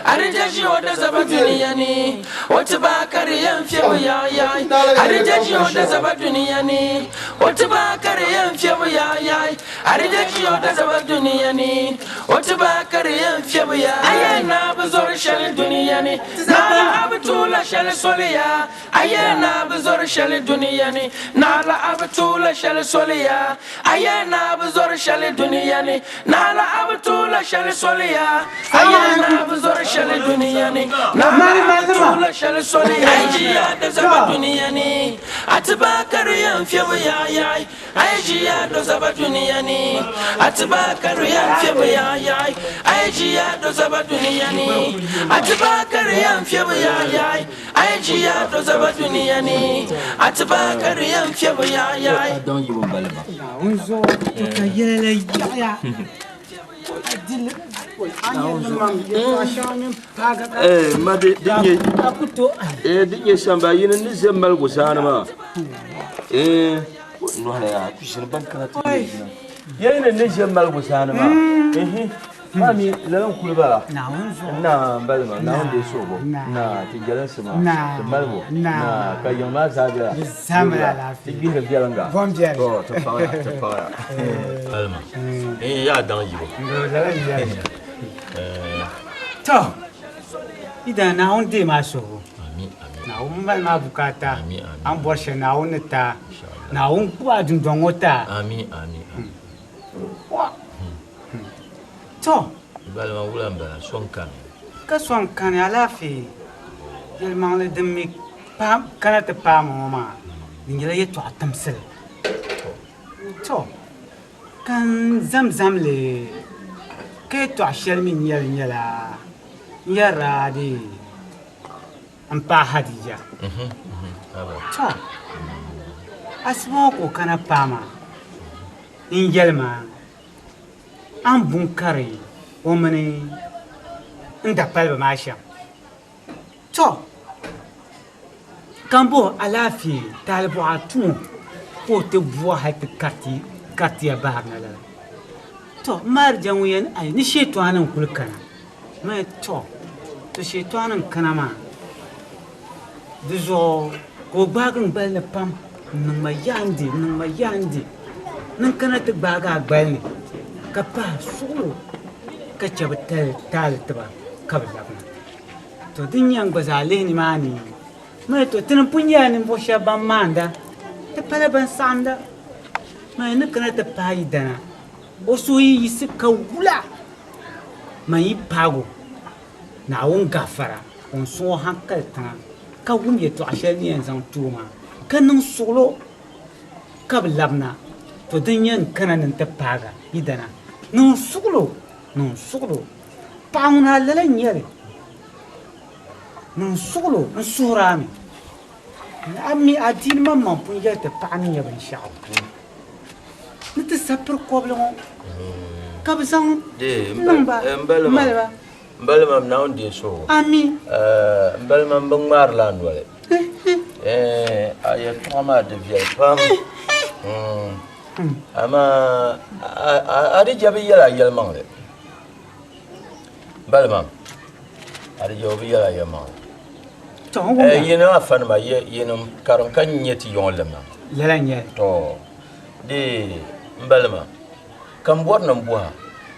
arija shi da saba duniya yani wata ba kariyan fiye ya ya arijaji da zaba duniya ne wata ba kariyan fiye ya ya arijaji da zaba duniya ne wata ba kariyan fiye ya ayana bazor shal duniya ne nala abtula shal soliya ayana bazor shal duniya ne nala abtula shal soliya ayana bazor shal duniya ne nala abtula shal soliya ayana bazor shal duniya ne Tula shall soli Aijia does about Duniani Atabakarian Fiabayai Aijia does about Duniani Atabakarian Fiabayai Aijia does about Duniani Atabakarian Fiabayai Aijia does about Duniani Atabakarian Fiabayai Don't you want Unzo Tukayele Yaya ma dinye samba yin ni zemal go sanama no hala ya kushin ban karatu yin ni zemal go sanama mami lalan kulba na balma na wanda so go na tijalan sama malbo na kayan ma zaga samara la tiginga bialanga bombiya to fara balma ya dan yibo to idan na wanda ma so na umma ma bukata an borshe na wonta na un kwa dun dongota amin to balma wulamba sonkan ka sonkan ala fi yelman le demi pam kana te pam mama ngila yeto atamsel to kan zamzam le ke to ashel min yala yara di ampa hadija to asmo ko kana pama injelma an bunkare womani inda palba masha to kambo alafi talbo atu ko te buwa hati karti ya bahar na lala to mar janwiyan ay ni shetwanan kulkana mai to shetwanan kana ma dizo ko bagin balne pam nan mayandi nan kana te baga balne ka pa sulu ka chabatal tal taba kabla to dinyang bazale ni mani mai to tin punya ni bo shaba manda te pala ban samda mai ne kana te pai dana o so yi sika wula mai pago na won gafara on so hankal tan ka wum ye to ashani yan zan tuma kanin solo kablabna to dinyan kana nan te paga idana non suglo pauna lala nyere non suglo nsurami ami adin mamma punja te pani ya ban shao nita sapr koble mo kabsan de malba mbalma na onde so ami mbalma mbangmar la ndwale aya toma de vieux pam ama ari jabi yala yalmang le balma ari jabi yala yalmang to yena afan ma yena karon kan nyeti yon lemna yala nye to de balma kam bor nam boa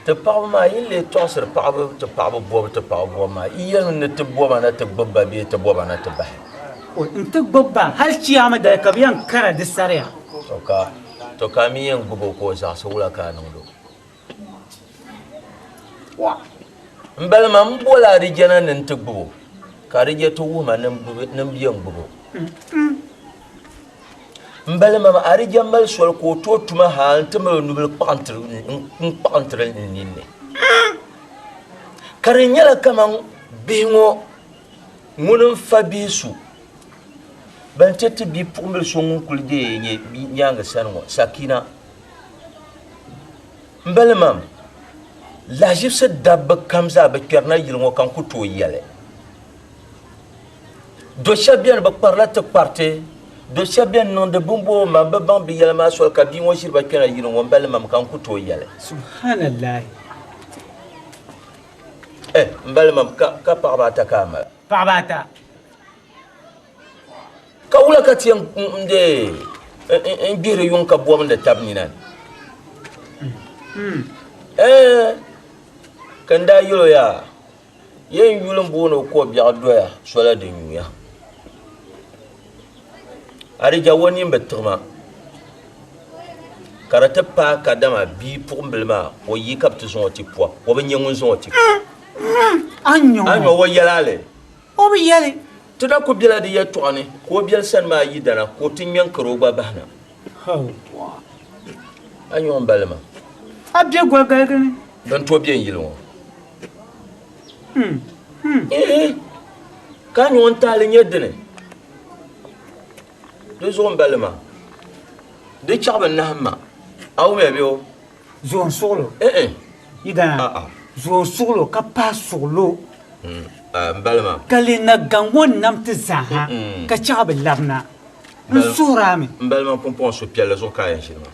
te pa ma yile to ser pa te pa bo ma yel ne te bo ma na te babba be te bo ma na te ba o inte babba hal ciyama da kabiyan kara de sariya to kami yang gubo ko za so wala ka nan do wa mbal ma mbola ri jana nan te gubo ka ri je to wuma nan biyan gubo mbal ma ari jambal sol ko to tuma hal te ma nubul pantre ni ne karinyala kaman bingo munun fabisu ban tete bi pumbel songun kulde nye nyanga sanwa sakina mbelemam la jipse dab kamza ba kerna yilngo kan kuto yale do shabian ba parla te parte do shabian non de bombo ma ba ban bi yale ma sol ka bi mo shir ba kerna yilngo mbelemam kan kuto yale subhanallah mbelemam ka parbata kama parbata kawula katiyan nde ngire yon ka bom de tabninan kanda yulo ya yen yulum bono ko biya doya sola de nyuya ari jawoni mbetuma karata pa kadama bi pour mbelma o yi kaptu son ti po o be nyengun son ti anyo wo yalale o be yale tuda ko biela de yetone ko biel san ma yidana ko tinyen karo ba bahna anyo mbalma abje golgalgani dan to bien yilo kan yon tale nyedene de zo mbalma de chaba nahma aw me biyo zo solo yidana zo solo ka pa solo mbalma kalina gangwon nam tizaha ka chaba labna nsurami mbalma pompon so piala zo kayan shirma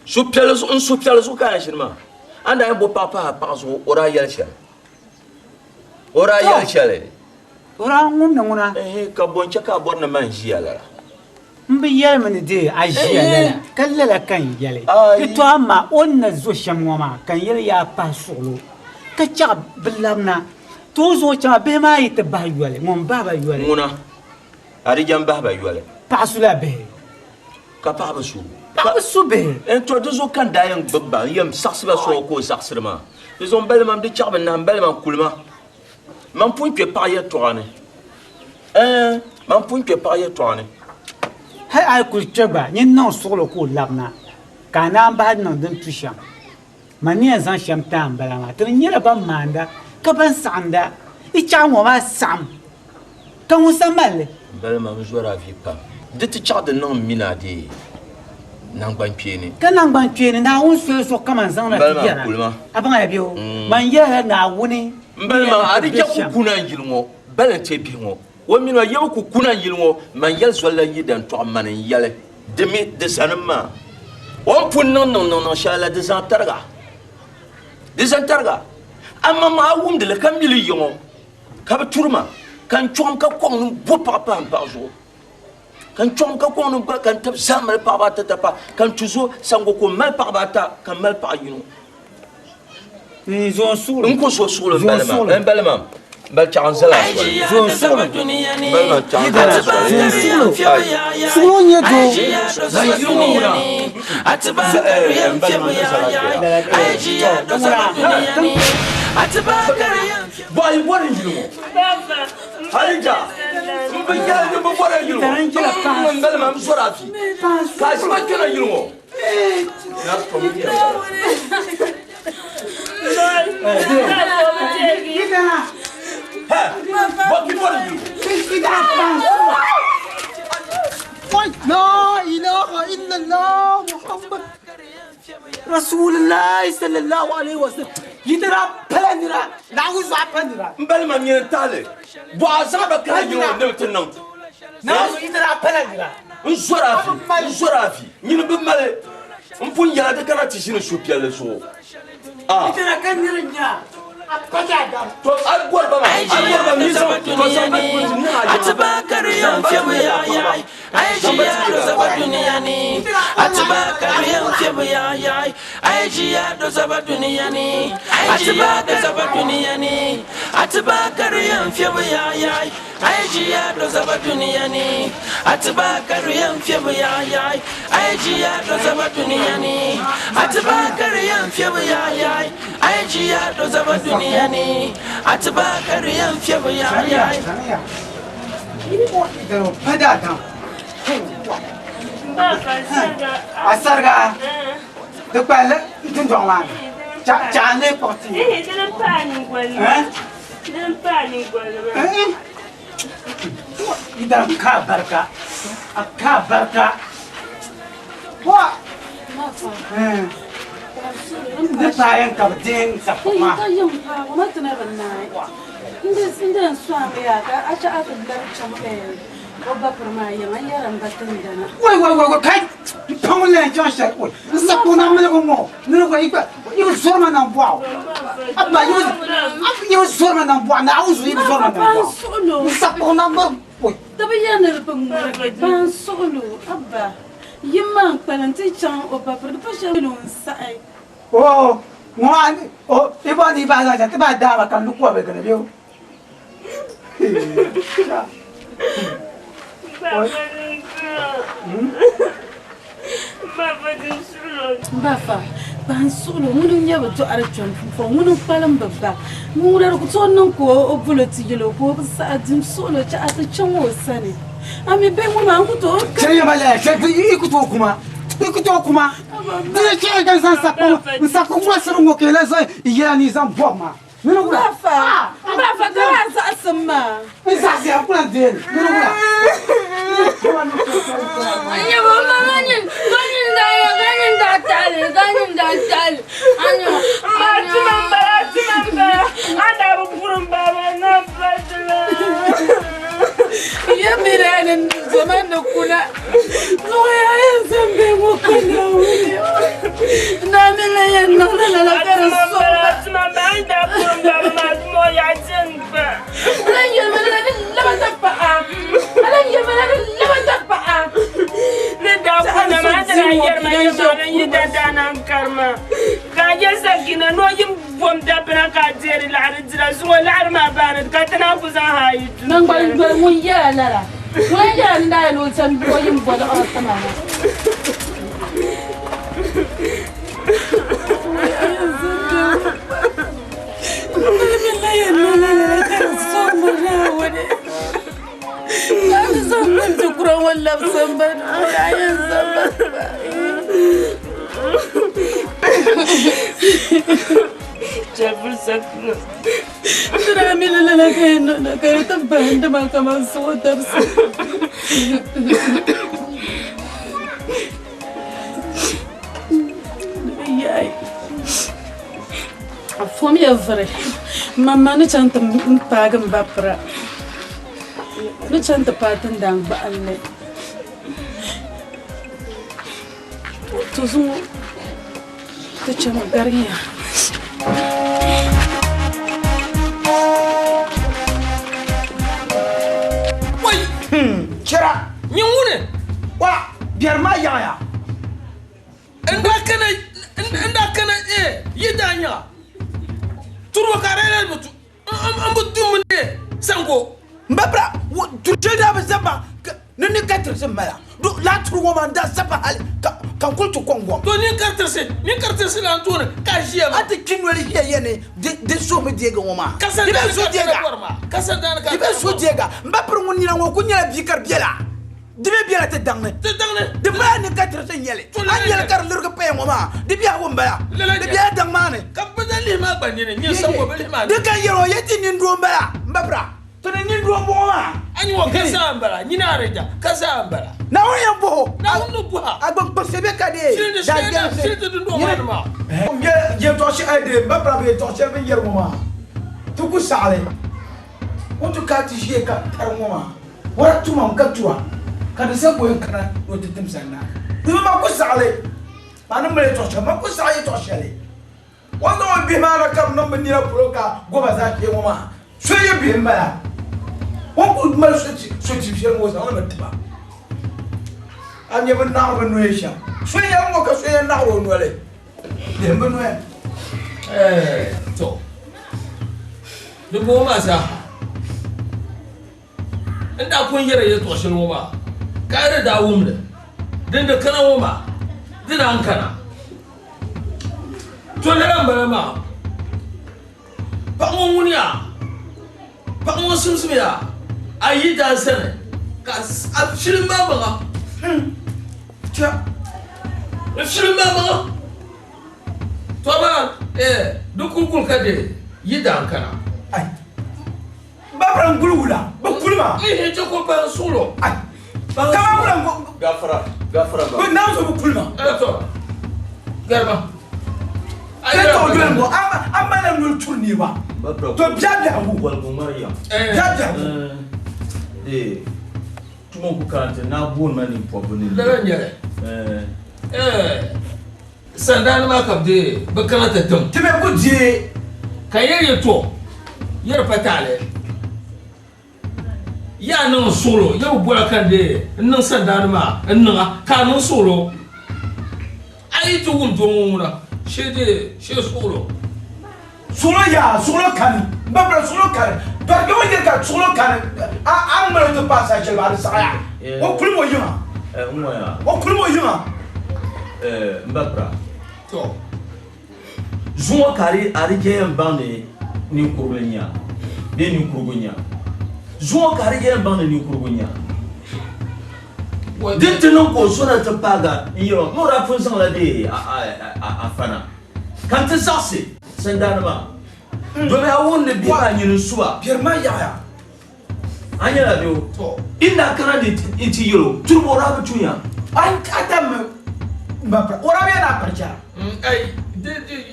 so piala zo kayan shirma anda en bo papa pa zo ora yal shale ora nguna ka boncha ka borna man jiala mbi yelmani de a jiala kallala kan yele to amma onna zo shamwama kan yele ya pa solo ka chaba bilabna to zo chaba be ma yite ba yole mon baba yole nguna ari jam baba yole pasula be ka pa basu be en to zo kan dayan babba yam saxba so ko saxrma ils ont bellement de chaba na bellement kulma man point que pas y tourner man point que pas y tourner hay ay kul chaba nyin non solo ko labna kana ba non den tusham mani zan sham tam balama tin nyela ban manda ka ban sanda I chawo ma sam kan usamale balama mjora vi pa de ti chade non minadi nang ban pieni kan nang ban pieni na un so kama zan na tiara abanga ya bio man ya na wuni mbalma ari ja ku kuna yilmo balante bi ngo woni no yew ku kuna yilmo man yel zolla yidan to man yele demi de sanama on pun non shala de zantarga amma ma wum de kam mili yongo ka turma kan chom ka ko no bo papa pa zo kan chom ka ko no ba kan tab samal pa ba ta pa kan tuzo sango ko mal pa ba ta kan mal pa yino ni zo sulu nko so sulu balama bal chansala zo sulu balama chansala sulu nye do za yiro atba kariyam boy what is you halija mbigala de mbora yiro balama msorafi kasi ma kena yiro na tomiya لا إله إلا الله محمد رسول الله صلى الله عليه وسلم يدرا بلندرا نعوز بلندرا بل ما ينتالي بعذاب كاجو نوتنم نعوز يدرا بلندرا انصرافي ني بمال مفون يلا دكنا تشين شوبيا لسو يدرا كنيرنيا to agwar ba mizo to atbakar yam fibu ya aijiya do zaba duniyani atbakar yam fibu ya aijiya do zaba duniyani atbakar zaba duniyani atbakar yam fibu ya aijiya do zaba duniyani atbakar yam fibu ya aijiya do zaba duniyani atbakar yam fibu ya aijiya do zaba duniyani atbakar yam fibu ya asarga de pala tin jongwan cha le porti ida ka barka wa de payan ka ding sa ma ka yung pa wa tana banai inda swami ya ka acha aka dar champe oba perma ya yaran batindana wai kai pangole jasha wai sapuna me mo no ko iba yo sorma na bwa abba yo sorma na bwa na auzu yo sorma na bwa sapuna mo wai tabayana pangmara ban solo abba yimman kwananti chan oba per pasha no sai oh ngwan oh iba ni ba la ta ba da ba kan lu ko be kan yo Bafa, ban solo munu nyaba to archon fo munu palam baba mura ko to non ko obuloti gelo ko sa adim solo cha ata chanwo sane ami be mu ma ko to kaya mala ke ikuto kuma dire ke ga san sapo mo sero mo ke la so yani zan boma minu kula bafa kara sa asma Exactly, I'm going to do it. Anya mama ganin daya Datali, ganyan datali. Ano? Tumambara. Anda bukurum baba na patla. Ya miranin zaman da kuna. Noya yan zambe mo kana wuri. Na mila yan nona na kara soba. Tumambara anda bukurum baba ma mo ya jinba. Alan yamana laban tappa. Alan yamana laban tappa. Ne da kuna ma da yar ma ya yi da danan karma. Ka ya sakina no yim bom da bra ka jeri la rijra so la ma banat ka tana ku za hayi. Nan ba mun ya lara. Mun ya nda no san ko yin bodo a sama na. ولا بسنبل ولا ينسنبل جابر سكر ترامي لا كاين كاين تبه عندما كمان صوت درس ياي فوم يا فرح ماما نتانت مباغم بابرا نتانت باتن دان بالله تزو تشم غاريا وي شرا نيونه وا بير ما يايا عندك ايه يدانيا ترو كاريل متو ام بدوم دي سانغو مبرا تجدا بزبا نني كاتر سمالا لا ترو ما ندا سبا kan kultu kongo to ni karterse la antone ka jiya ati kinweli hiya yene de so me diega ngoma dibe so diega kasa dan ka dibe so diega mbapre ngoni na ngoku nyala bikar biela dibe biela te dangne de ba ni karterse nyele an nyele kar lurga pe ngoma de biya womba ya de biya dangmane ka badali ma banyene ni sango bali ma de ka yero yeti ni ndomba ya mbapra to ni ndombo ma ani wo kasa ambara ni na reja kasa ambara na oya bo na unu buha agba persebe kade da sirte ndo ma ye to shi ade mbapra be to shi ben yermo ma to ku sale o to ka ti shi ka tarmo ma wara tuma ka tuwa kada se boy kana o titim sanna to ma ku sale bana mele to shi ma ku sale to shi le wanda o bi ma na kam no meni na proka go ba za ke mo ma so ye bi mbala won ku mal so ti fi mo za on metiba anye ben na ben noesha so ye mo ka so ye na ro no le de ben no to de bo ma sa inda kun yare ya to shin ma ka da dawo mu din da kana ma dina an kana to le ran bara ma pa mo munya pa mo sumsumya ayi da sene ka abshirin ma ba tja abshirin ma ba to ba dukul kade yida kana ai babran gulgula ba kulma eh je ko ba solo ai kama bulan gafara ba na so ba kulma to garba ai to dulan go amma nan nul turni ba to biada hu wal go mariya biada tumo ku karante na bon mani poboni dara nyere sandan ma kabde bakana ta dum tibe ku je kayere to yer patale ya nan solo ya bora kande nan sandan ma nan ka nan solo ai to gum to muna she solo ya solo kan babra solo kan barke mo ka solo kan am mala to passage ba sa ya o kulmo yuma ngoya o kulmo yuma mbapra to zuwa kari arije mbane ni kurganya be ni kurganya zuwa kari je mbane ni kurganya dinti non ko sona ta paga iyo mo ra fun san la de a fana kan ta sase sandana ma dobe awon ne biya nyinu suba birma yaya anya la do inda kana de inti yoro turbo ra butunya an katam mbapra ora be na parcha ai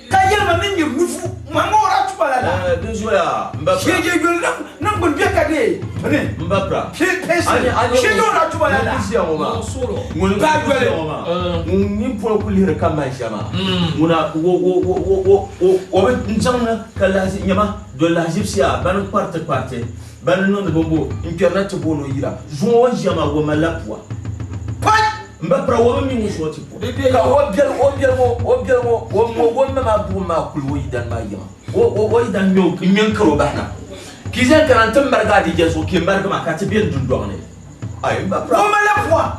ka yelma ninyi nufu mangora tubala la Désolé, Mbapra. sheje yol nan bon be ka de bane Mbapra. sheje ora tubala la Mun ka dole mun pour kulir kama jama muna wo njana kala nyama de la gypsia ban parte ban non de bombo internet bono yira zo jama wo malapwa Mbapra wo mi muso tipo ka wo biel wo ma bu ma kulu idan ma yama wo idan nyen karo bana kizen kan tan marga di jeso ki marga ma ka tibien dundo ne ay Mbapra wo malapwa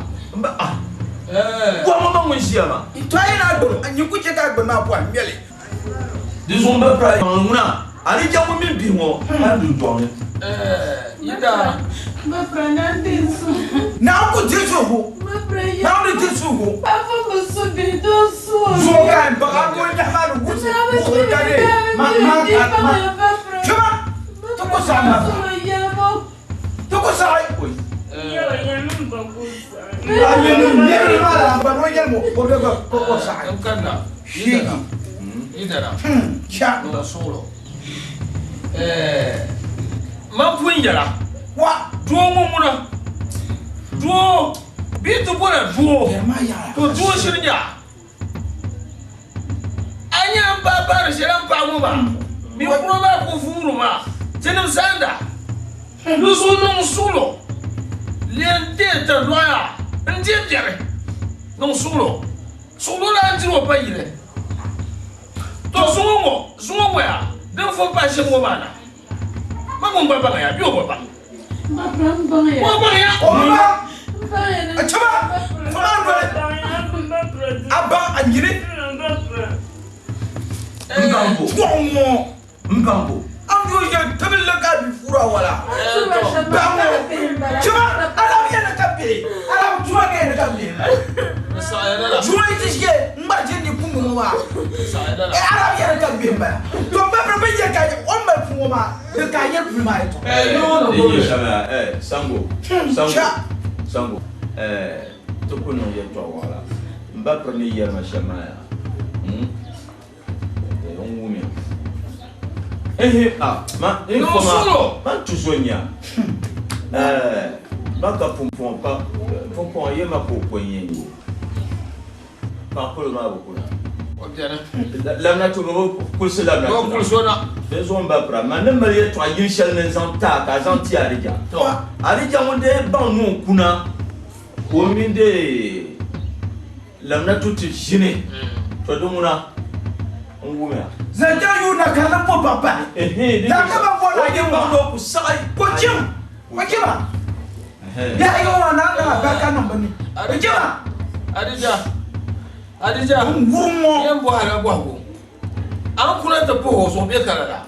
Kwa mama mwishiama itwaye na do anyi kuche ka gbe ma po amele dizo Mbapra nguna ali jamu mi bi mo andu do ne yida Mbapra na ndisu na ko jesu ho Mbapra ya na ko jesu ho afa musu bi do so zo ga ba ka ko na ma ru kuche ko dare ma chama to ko sa ma to ko sa ai oi ayo ni mala ba no yelmo ko be ko sa ai kanda yida cha no solo ma puinjara wa duo mumuna duo bitu bora duo to duo shirnya anya baba shiran pa mu ba mi ko ba ko furu ma tenim sanda lusu no sulo lente ta loya nje bere no sulo la njiro pa yire to sumo ya den fo pa she mo bana ma mo baba ya bi o baba Mbapra mbanga ya o baba ya chama aba anyire Mkambo amdo je tabilla ka bi fura wala chama ala yana kabe ala chuma ga yana kabe chuma itishke mbaje ni pumu ma ala yana kabe ba to mbapra be je ka on ba pumu ma de ka yer pumu ma to no shama sango to kuno ye to wala Mbapra ni yer ma shama ya on wumi ma informa ma tuzonya baka pompon pa pompon ye ma ko kwenye pa ko ma ko na la na to go kulse la na ko kulsona bezo Mbapra ma ne mari to ayin shel ne zanta ka zanti arija to arija wonde ban nu kuna o minde la na to tijine to dumuna ngumya zanja yu na kana po papa na kama bona ye ba ko sai ko chim ko chima ya yo na ba ka no bani ko chima adija ngurmo yan bo ara bo ko an kuna ta po so be karara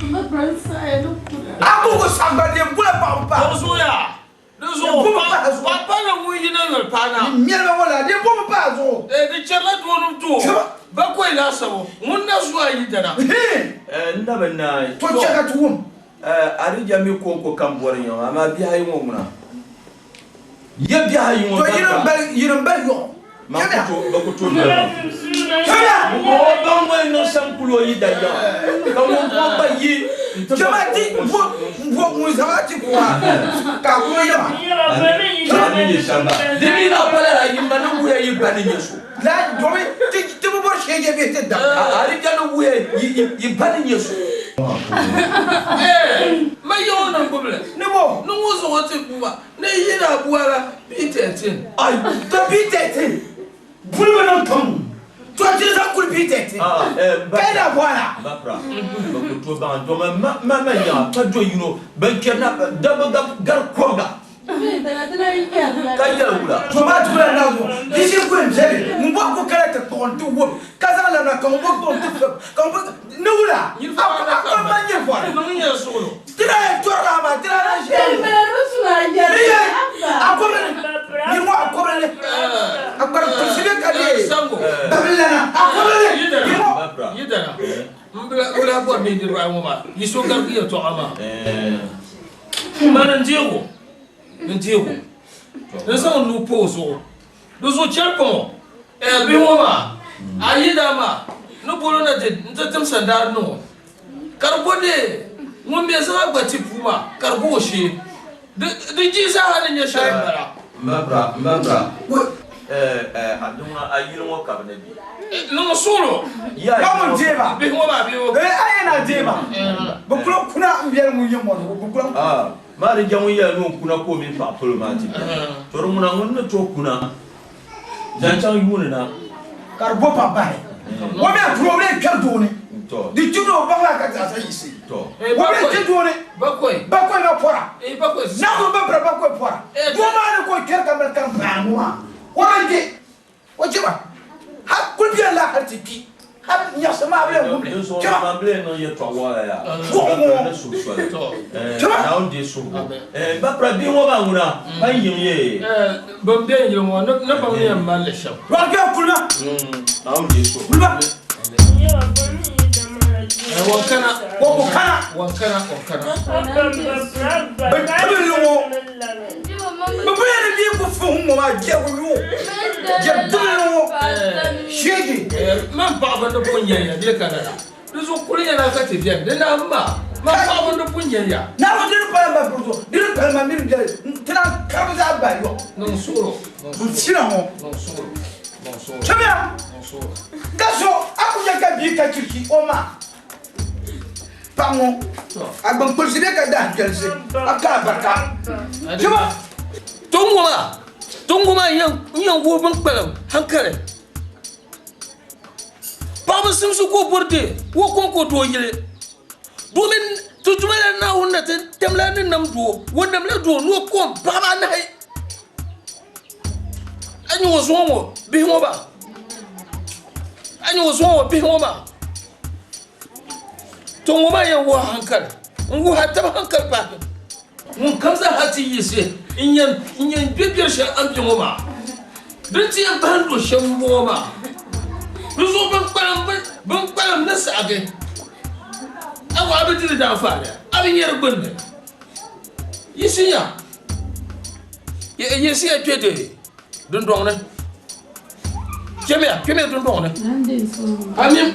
Mbapra sa ya do aku ko samba de bula papa ko so ya Nuzo papa na muyi na ngal pana. Miela wala de bo pa zo. De charla do tu. Ba ko ila sabo. Munna zuwa yi dana. Ndaba na to chaka tuum. Ari jami ko kambore yo ama bi hayi mo muna. Ye bi hayi mo. To yiram bel yo. Ma ko to na. Mo ba mo no sankulo yi da ya. Ka mo ba yi. Jamati bo mo zawati kwa. Ka ko yama. Ni shamba. Dimi na pala la yimba na buya yi bani nyeso. La jomi ti bo sheje be te da. Ari jano buya yi bani nyeso. Ma yo na problem. Ne bo no wo zo wote buba. Ne yira buara B13. Ay, to B13. Bulma non tom. To ti za kul B13. Bela voilà. Mbapra. Ko to ba do ma ya pa do yino ban kerna daba gar koga. Kaya wula. Toma tula na zo. Disi ko njeri. Mbo ko kala ta tontu wo. Kaza la na ko mbo tontu. Ko mbo ne wula. Apa manye fo. No nya solo. Tira tora ma tira na je. Mbapra rusula njeri. Akomele. Ni mo akomele. Akbar kusile kale. Sango. Babilana. Akomele. Ni mo. Yidana. Mbla wala bo mi di ra mo ma. Yiso gar ki to ama. Mana njego. Njego. ne sa nu pozo do zo cherpo bi homa ayida ma no bolo na de ntatem sandar no karbode mo me za gbati puma karbo shi de ji sa hanin ya shara mbabra aduma ayiro mo kabne bi no solo ya mo jeba bi homa bi o ayena jeba bukulo kuna mbiyar mu yemo bukulo mari jamu ya no kuna ko min pa polomati toro muna ngonna to kuna jancha yune na karbo papa wo me problem kerdo ni to di judo bangla ka ta yisi to wo me kedo ni bakoy na pora bakoy na ko be bakoy pora do ma ko ker ka mer kan ba moi wonje wajeba ha kulbiya la hartiki ha nya sama be ngumle ma ble no ye to wala ya na so so na on de so ba pra bi wo ba nguna ba yim ye bam de yim wo na ba ni ma le sham wa ga kulna na on de so kulba wakana bapaya ni ko fo mo ma je ko yo je dum shege man pa ba do punya ya de kana do zo kulinya na ka te bien de na ma pa ba do punya ya na wo dir pa ba pro dir pa ma mir je tana ka ba ba yo non solo sira mo non solo chabia gaso akunya ka bi ka kirki o ma pango agbon polisi be ka da gelsi aka barka juma tongoma yan wo ban kpalam hankare baba simsu ko borde wo ko do yile domin to jumala na wonna temla nan nam do wonna mla do no ko baba na hay anyi wo zomo bi mo ba anyi wo zomo bi mo ba tongoma yan wo hankare ngu hatta hankal ba mun kamza hati yise inyan bibiyar shi an bi ngoma don ti yan bando shan ngoma ruzo ban kwalam na sage awa abin da fara abin yar gunde yisinya yisiya tete don don ne kemia don don ne amin